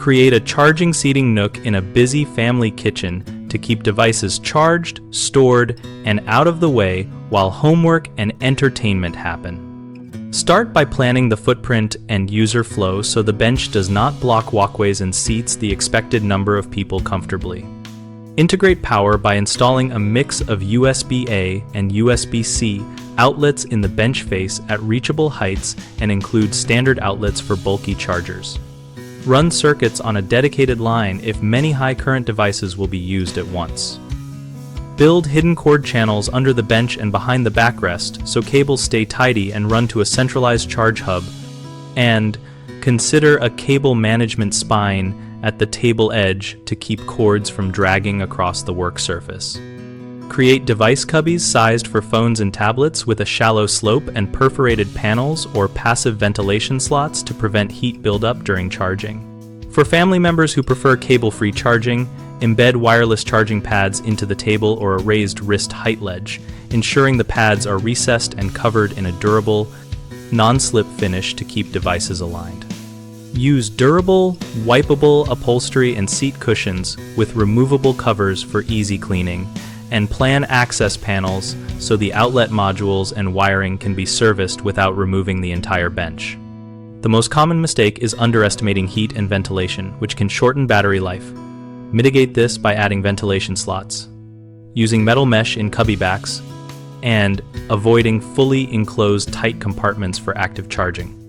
Create a charging seating nook in a busy family kitchen to keep devices charged, stored, and out of the way while homework and entertainment happen. Start by planning the footprint and user flow so the bench does not block walkways and seats the expected number of people comfortably. Integrate power by installing a mix of USB-A and USB-C outlets in the bench face at reachable heights and include standard outlets for bulky chargers. Run circuits on a dedicated line if many high-current devices will be used at once. Build hidden cord channels under the bench and behind the backrest so cables stay tidy and run to a centralized charge hub. And consider a cable management spine at the table edge to keep cords from dragging across the work surface. Create device cubbies sized for phones and tablets with a shallow slope and perforated panels or passive ventilation slots to prevent heat buildup during charging. For family members who prefer cable-free charging, embed wireless charging pads into the table or a raised wrist height ledge, ensuring the pads are recessed and covered in a durable, non-slip finish to keep devices aligned. Use durable, wipeable upholstery and seat cushions with removable covers for easy cleaning, and plan access panels so the outlet modules and wiring can be serviced without removing the entire bench. The most common mistake is underestimating heat and ventilation, which can shorten battery life. Mitigate this by adding ventilation slots, using metal mesh in cubby backs, and avoiding fully enclosed tight compartments for active charging.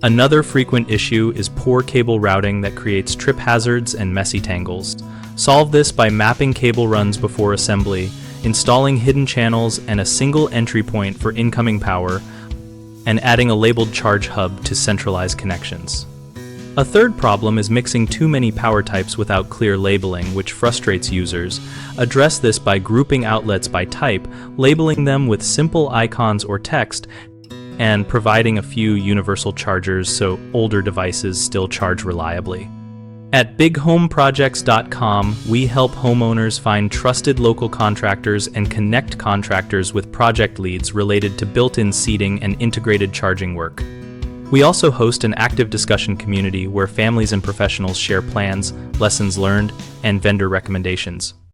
Another frequent issue is poor cable routing that creates trip hazards and messy tangles. Solve this by mapping cable runs before assembly, installing hidden channels and a single entry point for incoming power, and adding a labeled charge hub to centralize connections. A third problem is mixing too many power types without clear labeling, which frustrates users. Address this by grouping outlets by type, labeling them with simple icons or text, and providing a few universal chargers so older devices still charge reliably. At bighomeprojects.com, we help homeowners find trusted local contractors and connect contractors with project leads related to built-in seating and integrated charging work. We also host an active discussion community where families and professionals share plans, lessons learned, and vendor recommendations.